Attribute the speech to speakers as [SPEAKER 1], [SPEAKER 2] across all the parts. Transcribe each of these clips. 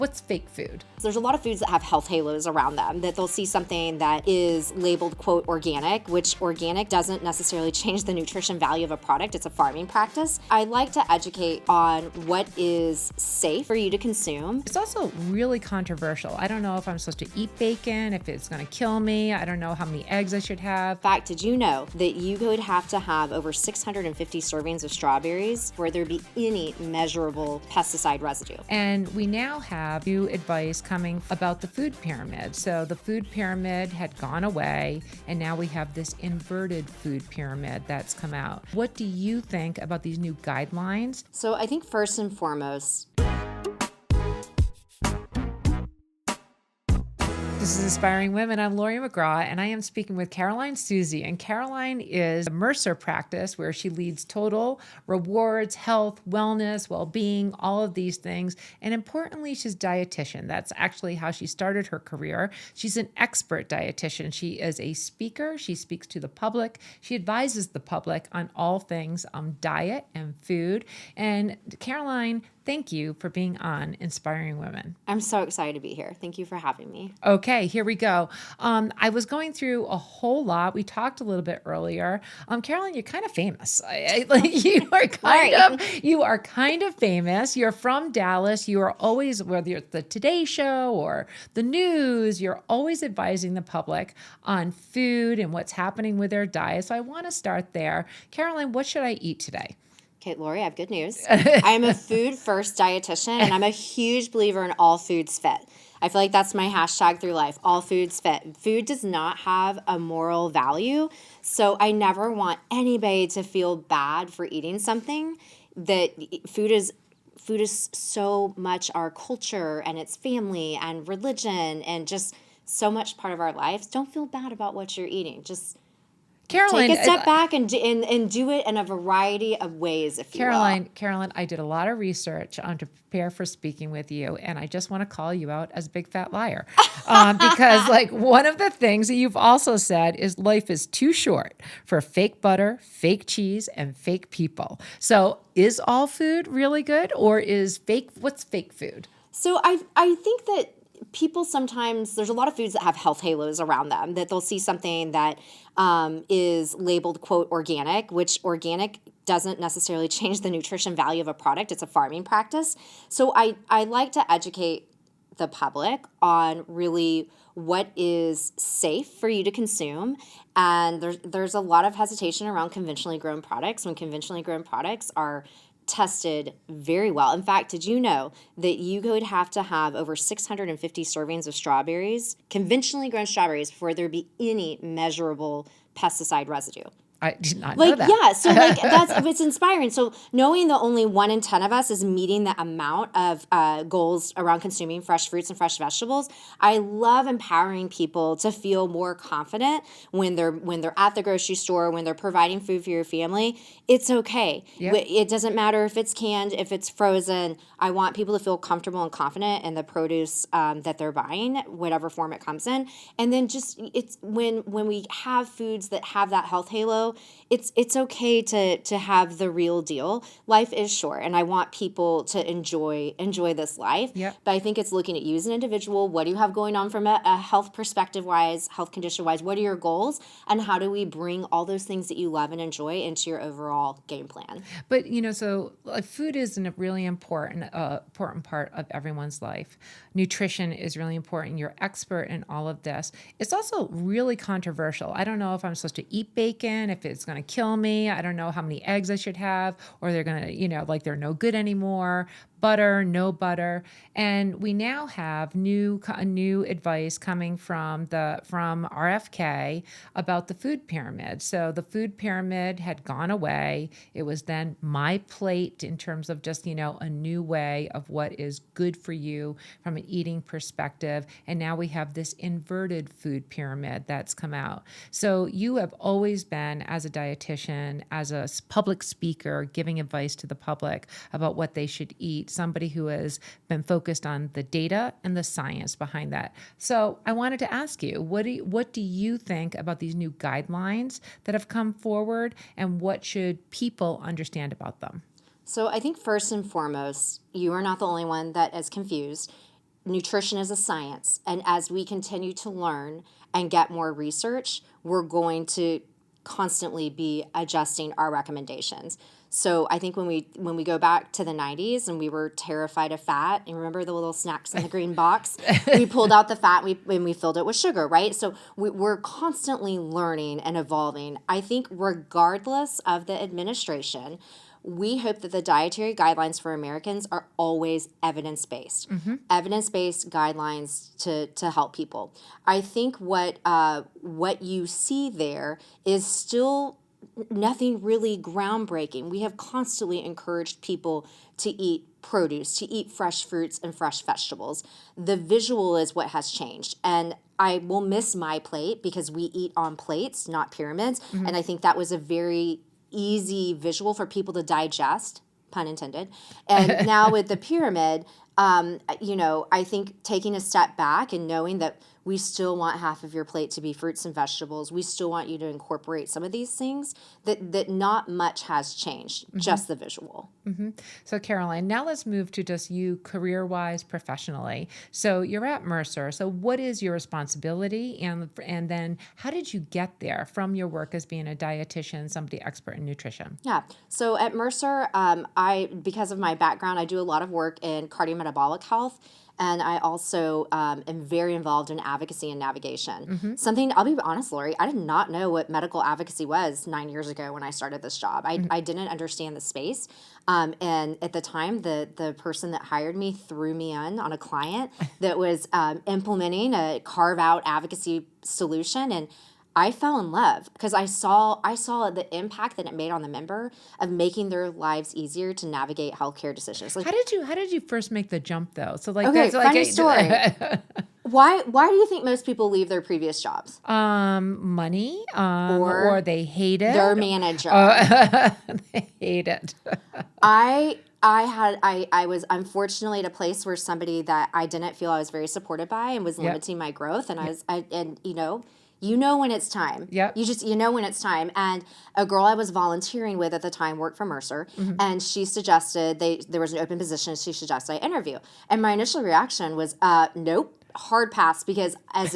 [SPEAKER 1] What's fake food?
[SPEAKER 2] There's a lot of foods that have health halos around them, that they'll see something that is labeled, quote, organic, which organic doesn't necessarily change the nutrition value of a product. It's a farming practice. I like to educate on what is safe for you to consume.
[SPEAKER 1] It's also really controversial. I don't know if I'm supposed to eat bacon, if it's going to kill me. I don't know how many eggs I should have.
[SPEAKER 2] In fact, did you know that you would have to have over 650 servings of strawberries for there be any measurable pesticide residue?
[SPEAKER 1] And we now have new advice coming about the food pyramid. So the food pyramid had gone away, and now we have this inverted food pyramid that's come out. What do you think about these new guidelines?
[SPEAKER 2] So I think first and foremost,
[SPEAKER 1] this is Inspiring Women. I'm Laurie McGraw, and I am speaking with Caroline Susie. And Caroline is a Mercer practice where she leads total rewards, health, wellness, well-being, all of these things. And importantly, she's a dietitian. That's actually how she started her career. She's an expert dietitian. She is a speaker. She speaks to the public. She advises the public on all things diet and food. And Caroline, thank you for being on Inspiring Women.
[SPEAKER 2] I'm so excited to be here. Thank you for having me.
[SPEAKER 1] Okay, here we go. I was going through a whole lot. We talked a little bit earlier. Caroline, you're kind of famous. You are kind of famous. You're from Dallas. You are always, whether it's the Today Show or the news, you're always advising the public on food and what's happening with their diet. So I want to start there. Caroline, what should I eat today?
[SPEAKER 2] Okay, Laurie, I have good news. I am a food first dietitian, and I'm a huge believer in all foods fit. I feel like that's my hashtag through life, all foods fit. Food does not have a moral value, so I never want anybody to feel bad for eating something. That food is so much our culture, and it's family and religion and just so much part of our lives. Don't feel bad about what you're eating. Just
[SPEAKER 1] Caroline,
[SPEAKER 2] take a step back and do it in a variety of ways, if you will.
[SPEAKER 1] Caroline, I did a lot of research to prepare for speaking with you, and I just want to call you out as a big fat liar. Because one of the things that you've also said is life is too short for fake butter, fake cheese, and fake people. So is all food really good, or is what's fake food?
[SPEAKER 2] So I think that people sometimes, there's a lot of foods that have health halos around them, that they'll see something that is labeled, quote, organic, which organic doesn't necessarily change the nutrition value of a product. It's a farming practice. So I like to educate the public on really what is safe for you to consume. And there's a lot of hesitation around conventionally grown products when conventionally grown products are tested very well. In fact, did you know that you would have to have over 650 servings of strawberries, conventionally grown strawberries, before there be any measurable pesticide residue?
[SPEAKER 1] I did not know that.
[SPEAKER 2] Yeah, so it's inspiring. So knowing that only 1 in 10 of us is meeting the amount of goals around consuming fresh fruits and fresh vegetables, I love empowering people to feel more confident when they're at the grocery store, when they're providing food for your family. It's okay.
[SPEAKER 1] Yep.
[SPEAKER 2] It doesn't matter if it's canned, if it's frozen. I want people to feel comfortable and confident in the produce that they're buying, whatever form it comes in. And then just it's when we have foods that have that health halo, it's okay to have the real deal. Life is short, and I want people to enjoy this life.
[SPEAKER 1] Yep.
[SPEAKER 2] But I think it's looking at you as an individual. What do you have going on from a health perspective wise, health condition wise? What are your goals, and how do we bring all those things that you love and enjoy into your overall game plan?
[SPEAKER 1] But so food is a really important part of everyone's life. Nutrition is really important. You're expert in all of this. It's also really controversial. I don't know if I'm supposed to eat bacon, if it's going to kill me. I don't know how many eggs I should have, or they're going to, they're no good anymore. Butter, no butter. And we now have new advice coming from RFK about the food pyramid. So the food pyramid had gone away. It was then my plate in terms of just, a new way of what is good for you from an eating perspective. And now we have this inverted food pyramid that's come out. So you have always been, as a dietitian, as a public speaker, giving advice to the public about what they should eat, somebody who has been focused on the data and the science behind that. So I wanted to ask you, what do you think about these new guidelines that have come forward, and what should people understand about them?
[SPEAKER 2] So I think first and foremost, you are not the only one that is confused. nutrition is a science, and as we continue to learn and get more research, we're going to constantly be adjusting our recommendations. So I think when we go back to the 90s and we were terrified of fat, and remember the little snacks in the green box, we pulled out the fat and we filled it with sugar, right? So we're constantly learning and evolving. I think regardless of the administration, we hope that the dietary guidelines for Americans are always evidence-based. Evidence-based guidelines to help people. I think what you see there is still nothing really groundbreaking. We have constantly encouraged people to eat produce, to eat fresh fruits and fresh vegetables. The visual is what has changed. And I will miss my plate because we eat on plates, not pyramids. And I think that was a very easy visual for people to digest, pun intended. And now with the pyramid, I think taking a step back and knowing that we still want half of your plate to be fruits and vegetables. We still want you to incorporate some of these things, that not much has changed, just the visual.
[SPEAKER 1] So Caroline, now let's move to just you career-wise, professionally. So you're at Mercer. So what is your responsibility? And then how did you get there from your work as being a dietitian, somebody expert in nutrition?
[SPEAKER 2] Yeah. So at Mercer, because of my background, I do a lot of work in cardiometabolic health. And I also am very involved in advocacy and navigation. Something, I'll be honest, Laurie, I did not know what medical advocacy was 9 years ago when I started this job. I didn't understand the space. And at the time, the person that hired me threw me on a client that was implementing a carve-out advocacy solution. And I fell in love because I saw the impact that it made on the member of making their lives easier to navigate healthcare decisions. Like,
[SPEAKER 1] How did you first make the jump though? So
[SPEAKER 2] funny story. Why do you think most people leave their previous jobs?
[SPEAKER 1] Money, or they hate it.
[SPEAKER 2] Their manager.
[SPEAKER 1] They hate it.
[SPEAKER 2] I was unfortunately at a place where somebody that I didn't feel I was very supported by and was limiting my growth, and you know when it's time.
[SPEAKER 1] Yep.
[SPEAKER 2] You know when it's time. And a girl I was volunteering with at the time worked for Mercer, and she suggested there was an open position. She suggested I interview, and my initial reaction was nope. Hard pass, because as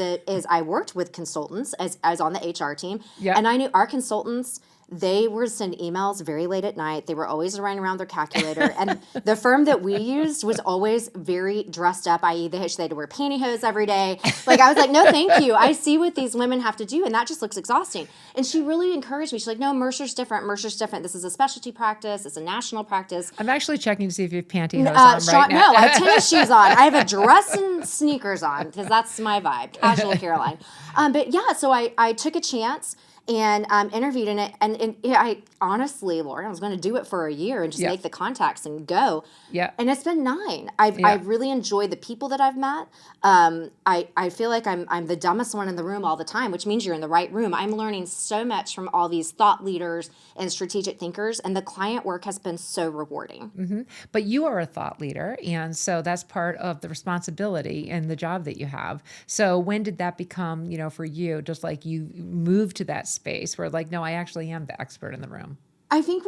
[SPEAKER 2] I worked with consultants, as I was on the HR team, and I knew our consultants, they would send emails very late at night. They were always running around their calculator. And the firm that we used was always very dressed up, i.e. they had to wear pantyhose every day. Like, I was like, no, thank you. I see what these women have to do, and that just looks exhausting. And she really encouraged me. She's like, no, Mercer's different. Mercer's different. This is a specialty practice. It's a national practice.
[SPEAKER 1] I'm actually checking to see if you have pantyhose on right now.
[SPEAKER 2] No, I have tennis shoes on. I have a dress and sneakers on because that's my vibe. Casual Caroline. But yeah, so I took a chance and interviewed in it. And I honestly, Lauren, I was going to do it for a year and just make the contacts and go.
[SPEAKER 1] Yeah.
[SPEAKER 2] And it's been 9. I've really enjoyed the people that I've met. I feel like I'm the dumbest one in the room all the time, which means you're in the right room. I'm learning so much from all these thought leaders and strategic thinkers, and the client work has been so rewarding.
[SPEAKER 1] But you are a thought leader, and so that's part of the responsibility and the job that you have. So when did that become, for you, just like you moved to that space where like, no, I actually am the expert in the room?
[SPEAKER 2] I think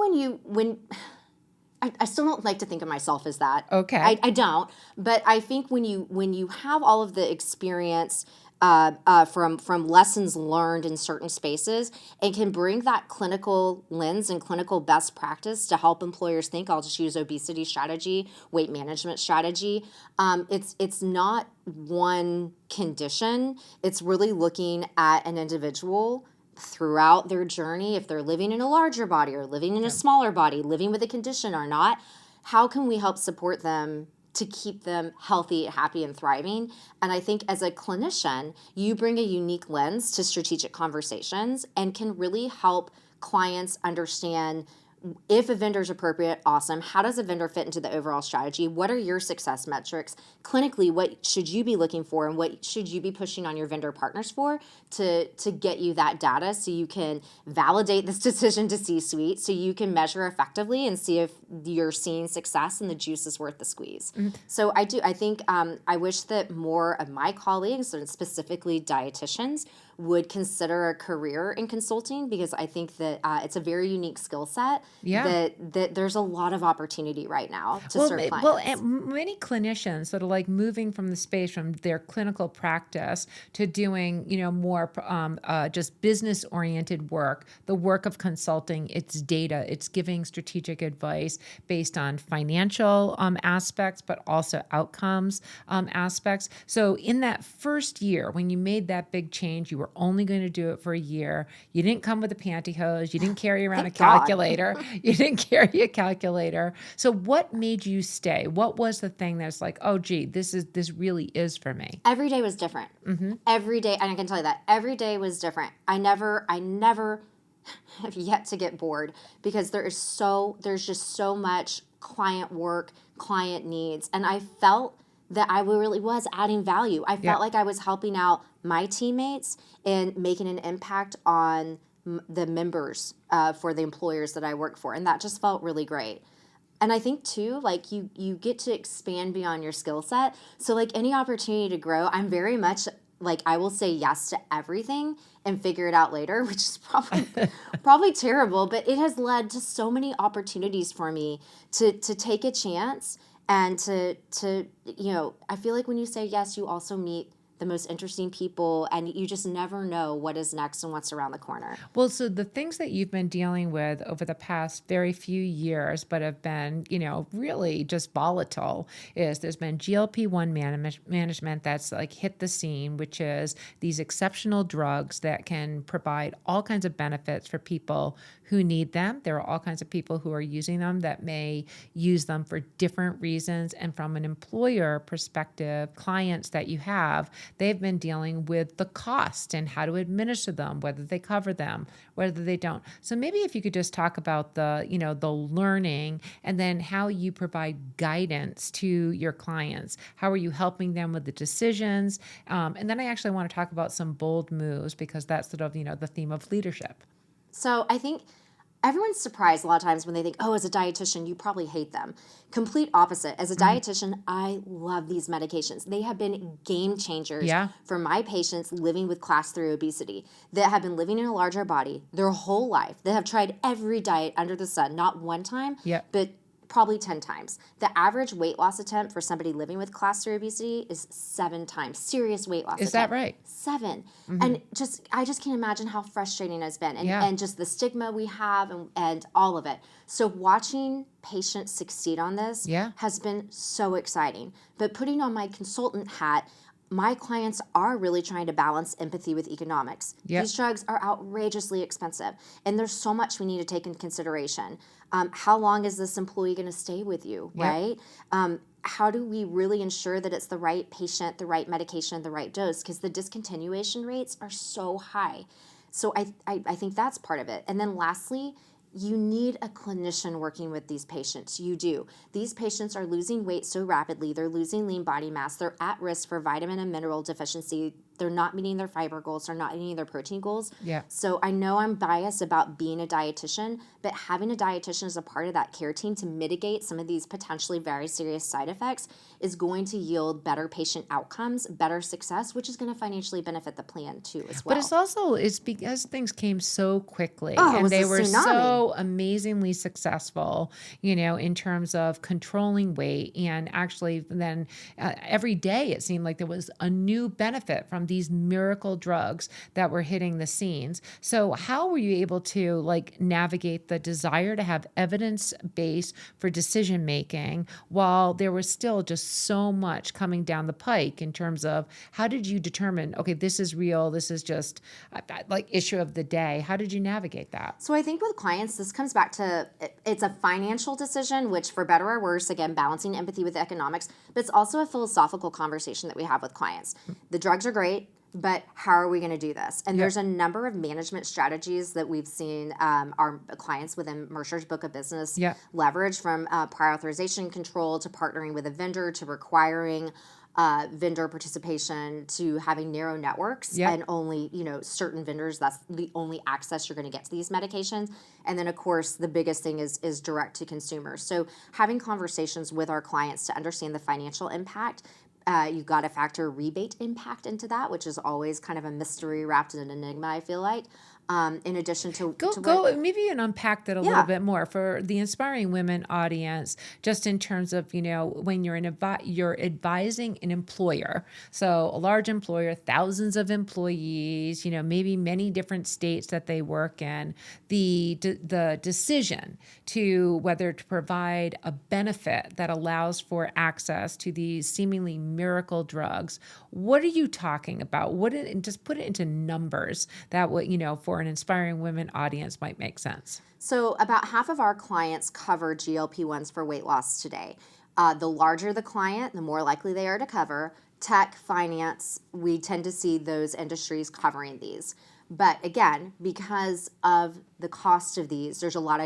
[SPEAKER 2] I still don't like to think of myself as that.
[SPEAKER 1] Okay.
[SPEAKER 2] I don't. But I think when you have all of the experience from lessons learned in certain spaces, and can bring that clinical lens and clinical best practice to help employers think, I'll just use obesity strategy, weight management strategy. It's not one condition. It's really looking at an individual throughout their journey, if they're living in a larger body or living in a smaller body, living with a condition or not. How can we help support them to keep them healthy, happy, and thriving? And I think as a clinician, you bring a unique lens to strategic conversations and can really help clients understand if a vendor is appropriate, awesome. How does a vendor fit into the overall strategy? What are your success metrics? Clinically, what should you be looking for, and what should you be pushing on your vendor partners for to get you that data so you can validate this decision to C-suite, so you can measure effectively and see if you're seeing success and the juice is worth the squeeze. So I think I wish that more of my colleagues, and specifically dietitians, would consider a career in consulting, because I think that it's a very unique skill set
[SPEAKER 1] Yeah.
[SPEAKER 2] that there's a lot of opportunity right now to
[SPEAKER 1] Well,
[SPEAKER 2] serve
[SPEAKER 1] and
[SPEAKER 2] clients.
[SPEAKER 1] many clinicians that are like moving from the space from their clinical practice to doing, more just business oriented work, the work of consulting, it's data, it's giving strategic advice based on financial aspects, but also outcomes aspects. So, in that first year, when you made that big change, you were only going to do it for a year. You didn't come with a pantyhose, you didn't carry around a
[SPEAKER 2] Thank God.
[SPEAKER 1] calculator, you didn't carry a calculator. So what made you stay? What was the thing that's like, oh gee, this really is for me?
[SPEAKER 2] Every day was different. Every day, and I can tell you that every day was different. I never have yet to get bored, because there's just so much client work, client needs, and I felt that I really was adding value. I
[SPEAKER 1] Yeah.
[SPEAKER 2] felt like I was helping out my teammates and making an impact on the members, for the employers that I work for, and that just felt really great. And I think too, like you get to expand beyond your skill set. So like any opportunity to grow, I'm very much like, I will say yes to everything and figure it out later, which is probably terrible, but it has led to so many opportunities for me to take a chance, and to I feel like when you say yes, you also meet the most interesting people, and you just never know what is next and what's around the corner.
[SPEAKER 1] Well, so the things that you've been dealing with over the past very few years, but have been, really just volatile, is there's been GLP-1 management that's like hit the scene, which is these exceptional drugs that can provide all kinds of benefits for people who need them. There are all kinds of people who are using them that may use them for different reasons. And from an employer perspective, clients that you have, they've been dealing with the cost and how to administer them, whether they cover them, whether they don't. So maybe if you could just talk about the learning, and then how you provide guidance to your clients. How are you helping them with the decisions? And then I actually want to talk about some bold moves, because that's sort of, the theme of leadership.
[SPEAKER 2] So I think everyone's surprised a lot of times when they think, oh, as a dietitian, you probably hate them. Complete opposite. As a
[SPEAKER 1] Mhm.
[SPEAKER 2] dietitian, I love these medications. They have been game changers
[SPEAKER 1] Yeah.
[SPEAKER 2] for my patients living with class 3 obesity, that have been living in a larger body their whole life, that have tried every diet under the sun, not one time,
[SPEAKER 1] Yeah.
[SPEAKER 2] but probably 10 times. The average weight loss attempt for somebody living with class 3 obesity is 7 times. Serious weight loss
[SPEAKER 1] Is that
[SPEAKER 2] attempt.
[SPEAKER 1] right?
[SPEAKER 2] 7.
[SPEAKER 1] Hmm.
[SPEAKER 2] And I just can't imagine how frustrating it's been, and,
[SPEAKER 1] Yeah.
[SPEAKER 2] and just the stigma we have, and all of it. So watching patients succeed on this
[SPEAKER 1] Yeah.
[SPEAKER 2] has been so exciting. But putting on my consultant hat, my clients are really trying to balance empathy with economics.
[SPEAKER 1] Yep.
[SPEAKER 2] These drugs are outrageously expensive, and there's so much we need to take into consideration. How long is this employee going to stay with you,
[SPEAKER 1] Yep.
[SPEAKER 2] right? How do we really ensure that it's the right patient, the right medication, the right dose? Because the discontinuation rates are so high. So I think that's part of it. And then lastly, you need a clinician working with these patients. You do. These patients are losing weight so rapidly. They're losing lean body mass. They're at risk for vitamin and mineral deficiency. They're not meeting their fiber goals. They're not meeting their protein goals.
[SPEAKER 1] Yeah.
[SPEAKER 2] So I know I'm biased about being a dietitian, but having a dietitian as a part of that care team to mitigate some of these potentially very serious side effects is going to yield better patient outcomes, better success, which is going to financially benefit the plan too as well.
[SPEAKER 1] But it's because things came so quickly,
[SPEAKER 2] Oh, it
[SPEAKER 1] and
[SPEAKER 2] was a
[SPEAKER 1] they were
[SPEAKER 2] tsunami.
[SPEAKER 1] so amazingly successful, in terms of controlling weight. And actually, then every day it seemed like there was a new benefit from these miracle drugs that were hitting the scenes. So, how were you able to like navigate the desire to have evidence base for decision making while there was still just so much coming down the pike in terms of how did you determine, okay, this is real, this is just like issue of the day? How did you navigate that?
[SPEAKER 2] So I think with clients, this comes back to it's a financial decision, which for better or worse, again, balancing empathy with economics, but it's also a philosophical conversation that we have with clients. The drugs are great, but how are we going to do this? And
[SPEAKER 1] Yep.
[SPEAKER 2] there's a number of management strategies that we've seen our clients within Mercer's book of business
[SPEAKER 1] Yep.
[SPEAKER 2] leverage, from prior authorization control to partnering with a vendor to requiring vendor participation to having narrow networks,
[SPEAKER 1] Yep.
[SPEAKER 2] and only certain vendors, that's the only access you're going to get to these medications. And then of course the biggest thing is direct to consumers. So having conversations with our clients to understand the financial impact, You got to factor rebate impact into that, which is always kind of a mystery wrapped in an enigma, I feel like. In addition to what,
[SPEAKER 1] Maybe you can unpack that a little
[SPEAKER 2] yeah.
[SPEAKER 1] bit more for the Inspiring Women audience, just in terms of, when you're advising an employer, so a large employer, thousands of employees, maybe many different states that they work in, the decision to whether to provide a benefit that allows for access to these seemingly miracle drugs. What are you talking about? And just put it into numbers that would, for an Inspiring Women audience might make sense.
[SPEAKER 2] So about half of our clients cover GLP-1s for weight loss today. The larger the client, the more likely they are to cover. Tech, finance, we tend to see those industries covering these. But again, because of the cost of these, there's a lot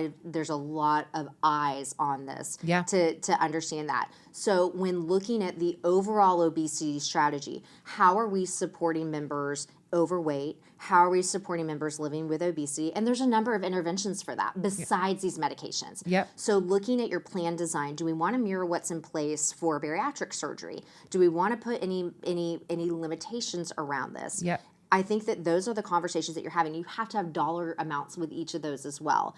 [SPEAKER 2] of eyes on this
[SPEAKER 1] Yeah.
[SPEAKER 2] to understand that. So when looking at the overall obesity strategy, how are we supporting members overweight? How are we supporting members living with obesity? And there's a number of interventions for that besides these medications.
[SPEAKER 1] Yep.
[SPEAKER 2] So looking at your plan design, do we want to mirror what's in place for bariatric surgery? Do we want to put any limitations around this?
[SPEAKER 1] Yep.
[SPEAKER 2] I think that those are the conversations that you're having. You have to have dollar amounts with each of those as well.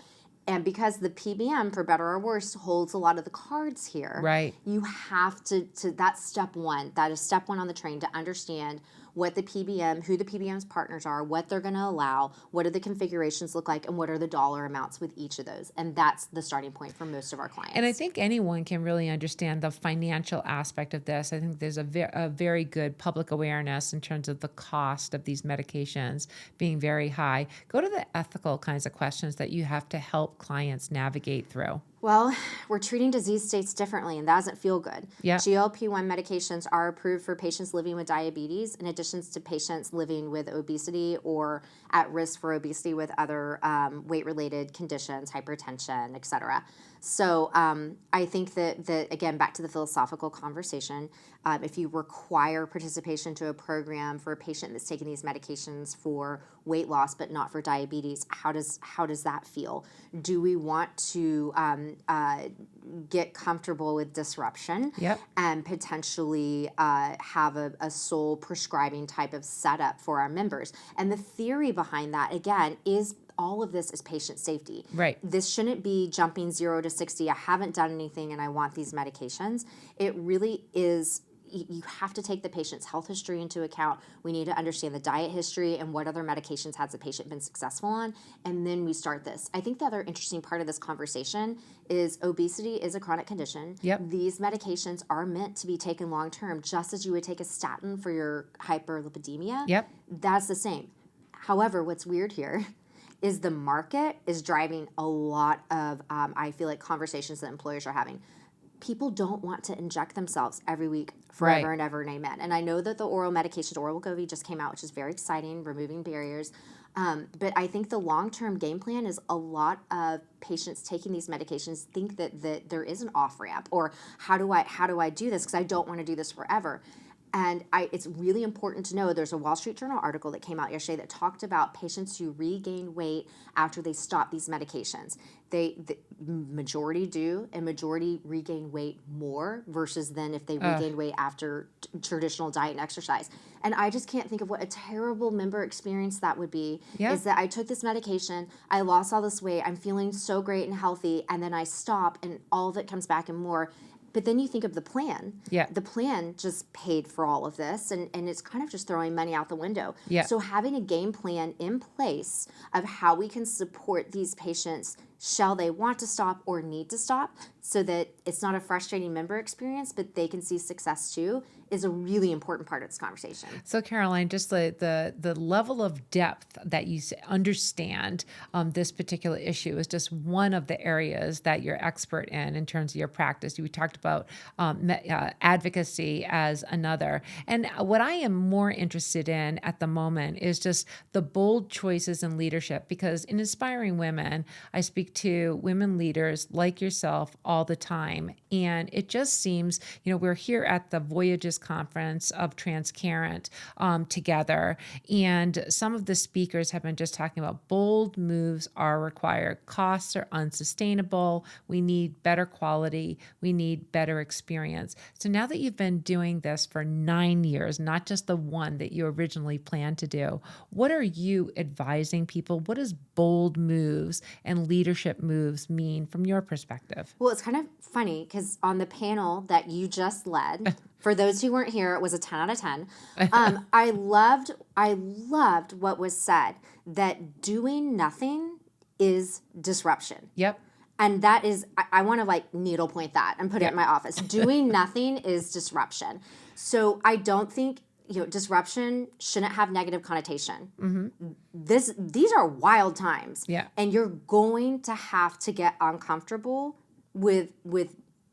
[SPEAKER 2] And because the PBM, for better or worse, holds a lot of the cards here,
[SPEAKER 1] Right.
[SPEAKER 2] you have to that's step one. That is step one on the train, to understand what the PBM, who the PBM's partners are, what they're going to allow, what do the configurations look like, and what are the dollar amounts with each of those. And that's the starting point for most of our clients.
[SPEAKER 1] And I think anyone can really understand the financial aspect of this. I think there's a very good public awareness in terms of the cost of these medications being very high. Go to the ethical kinds of questions that you have to help clients navigate through.
[SPEAKER 2] Well, we're treating disease states differently, and that doesn't feel good.
[SPEAKER 1] Yeah.
[SPEAKER 2] GLP-1 medications are approved for patients living with diabetes, in addition to patients living with obesity or at risk for obesity with other weight-related conditions, hypertension, et cetera. So I think that, again, back to the philosophical conversation, if you require participation to a program for a patient that's taking these medications for weight loss but not for diabetes, how does that feel? Do we want to get comfortable with disruption
[SPEAKER 1] Yep.
[SPEAKER 2] and potentially have a sole prescribing type of setup for our members? And the theory behind that, again, is all of this is patient safety.
[SPEAKER 1] Right.
[SPEAKER 2] This shouldn't be jumping 0 to 60. I haven't done anything and I want these medications. It really is. You have to take the patient's health history into account. We need to understand the diet history and what other medications has the patient been successful on, and then we start this. I think the other interesting part of this conversation is obesity is a chronic condition.
[SPEAKER 1] Yep.
[SPEAKER 2] These medications are meant to be taken long term, just as you would take a statin for your hyperlipidemia.
[SPEAKER 1] Yep.
[SPEAKER 2] That's the same. However, what's weird here is the market is driving a lot of, I feel like, conversations that employers are having. People don't want to inject themselves every week forever
[SPEAKER 1] Right.
[SPEAKER 2] and ever and amen. And I know that the oral medications, oral Wegovy just came out, which is very exciting, removing barriers. But I think the long-term game plan is a lot of patients taking these medications think that there is an off-ramp, or how do I do this because I don't want to do this forever. And it's really important to know there's a Wall Street Journal article that came out yesterday that talked about patients who regain weight after they stop these medications. The majority do, and majority regain weight more versus than if they regain weight after traditional diet and exercise. And I just can't think of what a terrible member experience that would be.
[SPEAKER 1] Yeah.
[SPEAKER 2] Is that I took this medication, I lost all this weight, I'm feeling so great and healthy, and then I stop and all of it comes back and more. But then you think of the plan.
[SPEAKER 1] Yeah.
[SPEAKER 2] The plan just paid for all of this, and it's kind of just throwing money out the window.
[SPEAKER 1] Yeah.
[SPEAKER 2] So having a game plan in place of how we can support these patients, shall they want to stop or need to stop, so that it's not a frustrating member experience, but they can see success too, is a really important part of this conversation.
[SPEAKER 1] So Caroline, just the level of depth that you understand this particular issue is just one of the areas that you're expert in terms of your practice. You talked about advocacy as another. And what I am more interested in at the moment is just the bold choices in leadership, because in Inspiring Women, I speak speak to women leaders like yourself all the time. And it just seems, we're here at the Voyages Conference of Transparent together. And some of the speakers have been just talking about bold moves are required. Costs are unsustainable. We need better quality. We need better experience. So now that you've been doing this for 9 years, not just the one that you originally planned to do, what are you advising people? What does bold moves and leadership moves mean from your perspective?
[SPEAKER 2] Well, it's kind of funny because on the panel that you just led, for those who weren't here, it was a 10 out of 10. I loved what was said, that doing nothing is disruption.
[SPEAKER 1] Yep.
[SPEAKER 2] And that is, I want to like needlepoint that and put it in my office. Doing nothing is disruption. So I don't think, disruption shouldn't have negative connotation. These are wild times.
[SPEAKER 1] Yeah.
[SPEAKER 2] And you're going to have to get uncomfortable with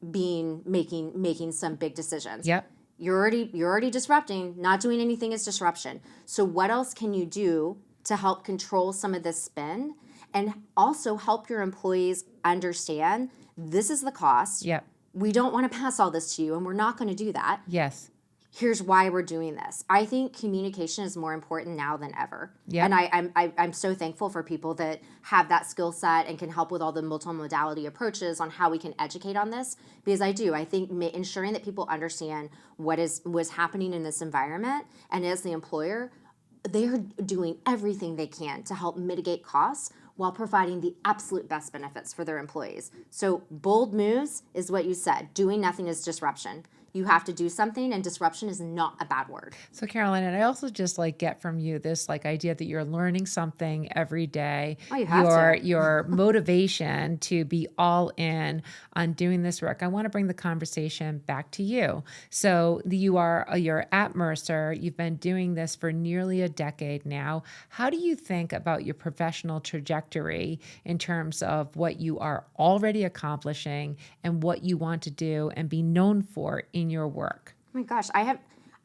[SPEAKER 2] making some big decisions.
[SPEAKER 1] Yep.
[SPEAKER 2] You're already disrupting. Not doing anything is disruption. So what else can you do to help control some of this spin and also help your employees understand this is the cost.
[SPEAKER 1] Yep.
[SPEAKER 2] We don't want to pass all this to you, and we're not going to do that.
[SPEAKER 1] Yes.
[SPEAKER 2] Here's why we're doing this. I think communication is more important now than ever.
[SPEAKER 1] Yeah.
[SPEAKER 2] And I'm so thankful for people that have that skill set and can help with all the multimodality approaches on how we can educate on this. Because I think ensuring that people understand what's happening in this environment, and as the employer, they are doing everything they can to help mitigate costs while providing the absolute best benefits for their employees. So bold moves is what you said. Doing nothing is disruption. You have to do something, and disruption is not a bad word.
[SPEAKER 1] So Caroline, and I also just get from you this idea that you're learning something every day.
[SPEAKER 2] Oh, you have to.
[SPEAKER 1] Your motivation to be all in on doing this work. I want to bring the conversation back to you. So you're at Mercer. You've been doing this for nearly a decade now. How do you think about your professional trajectory in terms of what you are already accomplishing and what you want to do and be known for in your work?
[SPEAKER 2] Oh my gosh,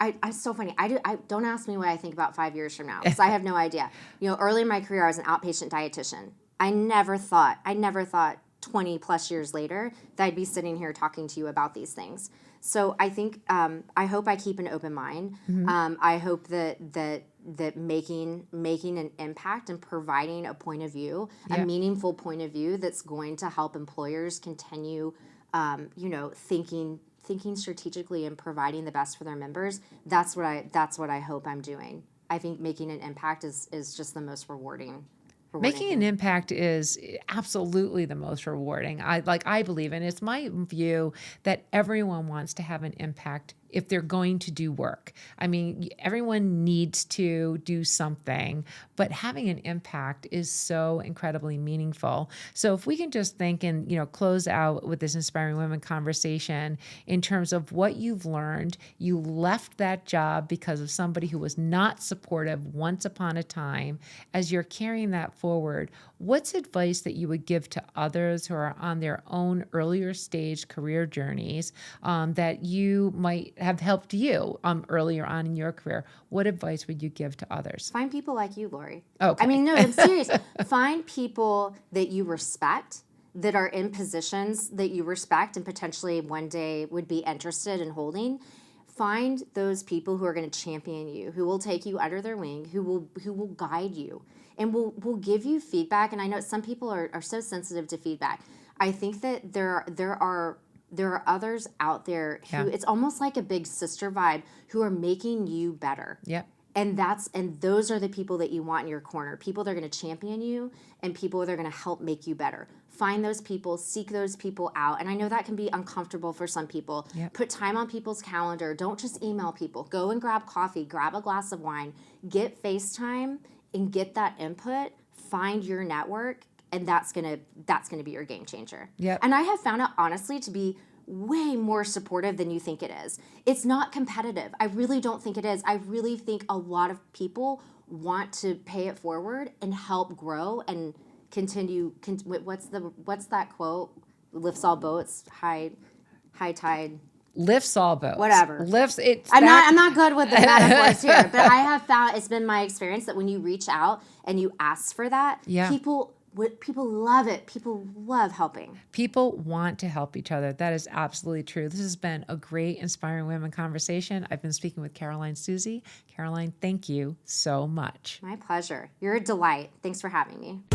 [SPEAKER 2] it's so funny. I don't ask me what I think about 5 years from now, because I have no idea. Early in my career, I was an outpatient dietitian. I never thought 20 plus years later that I'd be sitting here talking to you about these things. So I think, I hope I keep an open mind. I hope that making an impact and providing a point of view, a meaningful point of view that's going to help employers continue, thinking strategically and providing the best for their members. That's what I hope I'm doing. I think making an impact is just the most rewarding.
[SPEAKER 1] Making an impact is absolutely the most rewarding. I believe, and it's my view that everyone wants to have an impact if they're going to do work. I mean, everyone needs to do something, but having an impact is so incredibly meaningful. So if we can just think and, close out with this Inspiring Women conversation in terms of what you've learned. You left that job because of somebody who was not supportive once upon a time. As you're carrying that forward, what's advice that you would give to others who are on their own earlier stage career journeys that you might have helped you earlier on in your career? What advice would you give to others?
[SPEAKER 2] Find people like you, Laurie.
[SPEAKER 1] Okay.
[SPEAKER 2] I mean, no, I'm serious. Find people that you respect, that are in positions that you respect and potentially one day would be interested in holding. Find those people who are going to champion you, who will take you under their wing, who will guide you, and will give you feedback. And I know some people are so sensitive to feedback. I think that there are others out there who it's almost like a big sister vibe, who are making you better.
[SPEAKER 1] Yep.
[SPEAKER 2] And those are the people that you want in your corner. People that are going to champion you and people that are going to help make you better. Find those people, seek those people out. And I know that can be uncomfortable for some people.
[SPEAKER 1] Yep.
[SPEAKER 2] Put time on people's calendar. Don't just email people. Go and grab coffee, grab a glass of wine, get FaceTime and get that input. Find your network, and that's gonna be your game changer.
[SPEAKER 1] Yep.
[SPEAKER 2] And I have found it honestly to be way more supportive than you think it is. It's not competitive. I really don't think it is. I really think a lot of people want to pay it forward and help grow and continue. What's that quote? Lifts all boats, high tide.
[SPEAKER 1] Lifts all boats.
[SPEAKER 2] Whatever.
[SPEAKER 1] Lifts it.
[SPEAKER 2] I'm not good with the metaphors here, but I have found, it's been my experience that when you reach out and you ask for that,
[SPEAKER 1] Yeah.
[SPEAKER 2] people People love it. People love helping.
[SPEAKER 1] People want to help each other. That is absolutely true. This has been a great Inspiring Women conversation. I've been speaking with Caroline Susie. Caroline, thank you so much.
[SPEAKER 2] My pleasure. You're a delight. Thanks for having me.